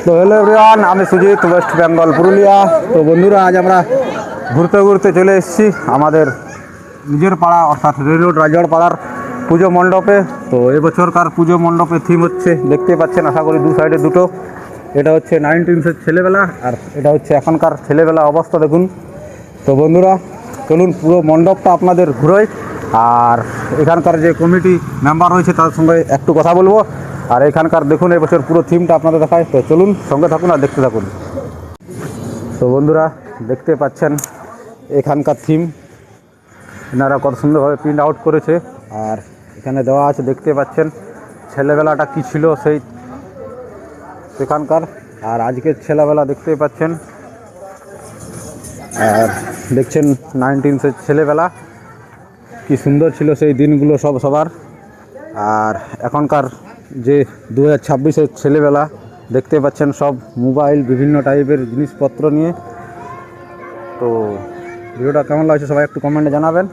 তো hello everyone, আমি Sujit, West Bengal Purulia. তো বন্ধুরা, আজ আমরা ঘুরতে ঘুরতে চলে এসেছি আমাদের নিজের পাড়া অর্থাৎ রেল রোড রাজওয়াড় পাড়ার পুজো মণ্ডপে। তো এবছরকার পুজো মণ্ডপের থিম হচ্ছে, দেখতে পাচ্ছেন আশা করি দু সাইডে দুটো। এটা হচ্ছে 1900 ছেলেবেলা, আর এটা হচ্ছে এখনকার ছেলেবেলা অবস্থা দেখুন। তো বন্ধুরা চলুন পুরো মণ্ডপটা আপনাদের ঘুরোই, আর এখানকার যে কমিটি মেম্বার রয়েছে তাদের সঙ্গে একটু কথা বলবো। আর এখানকার দেখুন এবছর পুরো থিমটা আপনাদের দেখায়। তো চলুন সঙ্গে থাকুন আর দেখতে থাকুন। তো বন্ধুরা দেখতে পাচ্ছেন এখানকার থিম এনারা কত সুন্দরভাবে প্রিন্ট আউট করেছে, আর এখানে দেওয়া আছে দেখতে পাচ্ছেন ছেলেবেলাটা কি ছিল সেই সেখানকার, আর আজকের ছেলেবেলা দেখতে পাচ্ছেন। আর দেখছেন 1900 ছেলেবেলা কি সুন্দর ছিল সেই দিনগুলো সবার। আর এখনকার যে 2026-এর ছেলেবেলা দেখতে পাচ্ছেন সব মোবাইল বিভিন্ন টাইপের জিনিসপত্র নিয়ে। তো ভিডিওটা কেমন লাগছে সবাই একটু কমেন্টে জানাবেন।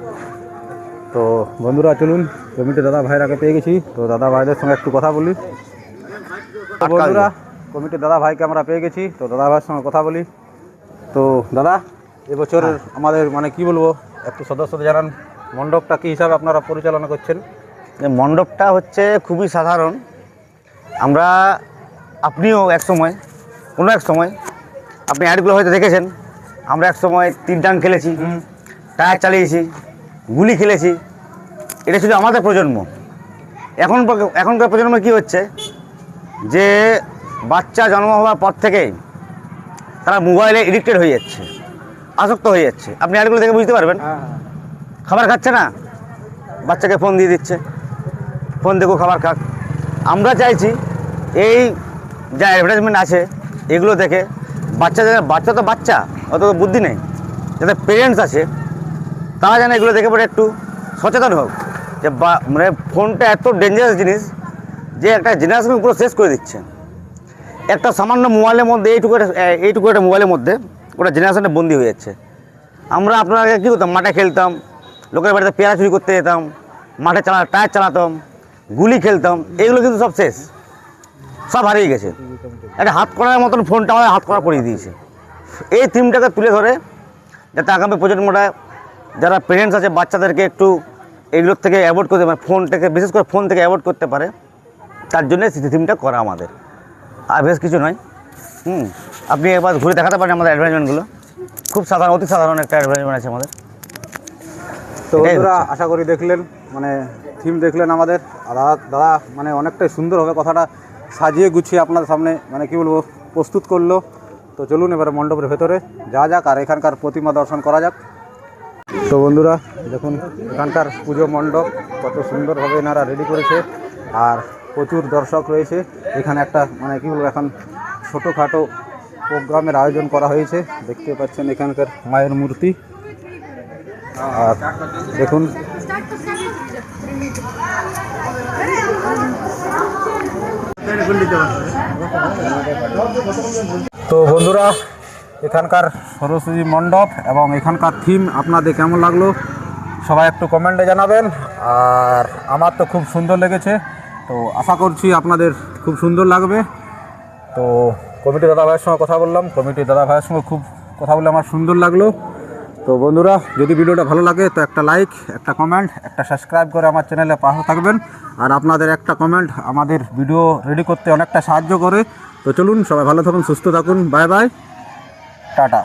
তো বন্ধুরা চলুন, কমিটি দাদা ভাইরাকে পেয়ে গেছি, তো দাদা ভাইদের সঙ্গে একটু কথা বলি। তো বন্ধুরা কমিটি দাদা ভাইকে আমরা পেয়ে গেছি, তো দাদা ভাইয়ের সঙ্গে কথা বলি। তো দাদা, এবছরের আমাদের মানে কি বলবো, একটু সদস্যদের জানান মণ্ডপটা কী হিসাবে আপনারা পরিচালনা করছেন। মণ্ডপটা হচ্ছে খুবই সাধারণ। আমরা আপনিও কোনো এক সময় আপনি অ্যাডগুলো হয়তো দেখেছেন, আমরা এক সময় তীর ডাং খেলেছি, টায়ার চালিয়েছি, গুলি খেলেছি। এটা শুধু আমাদের প্রজন্ম। এখনকার প্রজন্ম কি হচ্ছে, যে বাচ্চা জন্ম হওয়ার পর থেকেই তারা মোবাইলে এডিক্টেড হয়ে যাচ্ছে, আসক্ত হয়ে যাচ্ছে। আপনি অ্যাডগুলো দেখে বুঝতে পারবেন। খাবার খাচ্ছে না, বাচ্চাকে ফোন দিয়ে দিচ্ছে, ফোন দেখো খাবার খাক। আমরা চাইছি এই যা অ্যাডভার্টাইজমেন্ট আছে এগুলো দেখে বাচ্চা তো বাচ্চা, অত বুদ্ধি নেই, যাদের পেরেন্টস আছে তারা যেন এগুলো দেখে পরে একটু সচেতন হোক যে মানে ফোনটা এত ডেঞ্জারাস জিনিস যে একটা জেনারেশন পুরো শেষ করে দিচ্ছে। একটা সামান্য মোবাইলের মধ্যে এইটুকু একটা মোবাইলের মধ্যে ওটা জেনারেশনটা বন্দি হয়ে যাচ্ছে। আমরা আপনারা কী করতাম, মাঠে খেলতাম, লোকের বাড়িতে পেয়ারা চুরি করতে যেতাম, মাঠে টায়ার চালাতাম, গুলি খেলতাম, এগুলো কিন্তু সব শেষ, সব হারিয়ে গেছে। একটা হাত করার মতন ফোনটা আমাদের হাত করা পড়িয়ে দিয়েছে। এই থিমটাকে তুলে ধরে যাতে আগামী প্রজন্মটা যারা পেরেন্টস আছে বাচ্চাদেরকে একটু এইগুলোর থেকে অ্যাভয়েড করতে পারে, বিশেষ করে ফোন থেকে অ্যাভয়েড করতে পারে, তার জন্য থিমটা করা আমাদের, আর বেশ কিছু নয়। আপনি একবার ঘুরে দেখাতে পারেন আমাদের অ্যাডভার্টাইজমেন্টগুলো, খুব সাধারণ, অতি সাধারণ একটা অ্যাডভার্টাইজমেন্ট আছে আমাদের। তো বন্ধুরা আশা করি দেখলেন, মানে থিম দেখলেন আমাদের। আর দাদা মানে অনেকটাই সুন্দরভাবে কথাটা সাজিয়ে গুছিয়ে আপনার সামনে মানে কি বলবো প্রস্তুত করলো। তো চলুন এবারে মণ্ডপের ভেতরে যা যাক আর এখানকার প্রতিমা দর্শন করা যাক। তো বন্ধুরা দেখুন এখানকার পুজো মণ্ডপ কত সুন্দরভাবে এনারা রেডি করেছে, আর প্রচুর দর্শক রয়েছে এখানে। একটা মানে কি বলবো এখন ছোটোখাটো প্রোগ্রামের আয়োজন করা হয়েছে। দেখতে পাচ্ছেন এখানকার মায়ের মূর্তি, আর দেখুন তো বন্ধুরা এখানকার সরস্বতী মণ্ডপ এবং এখানকার থিম আপনাদের কেমন লাগলো সবাই একটু কমেন্টে জানাবেন। আর আমার তো খুব সুন্দর লেগেছে, তো আশা করছি আপনাদের খুব সুন্দর লাগবে। তো কমিটি দাদা ভাইয়ের সঙ্গে কথা বললাম, কমিটি দাদা ভাইয়ের সঙ্গে খুব কথা বলে আমার সুন্দর লাগলো। তো বন্ধুরা যদি ভিডিওটা ভালো লাগে তো একটা লাইক, একটা কমেন্ট, একটা সাবস্ক্রাইব করে আমার চ্যানেলে পাশে থাকবেন। আর আপনাদের একটা কমেন্ট আমাদের ভিডিও রেডি করতে অনেকটা সাহায্য করে। তো চলুন সবাই ভালো থাকুন, সুস্থ থাকুন, বাই বাই, টাটা।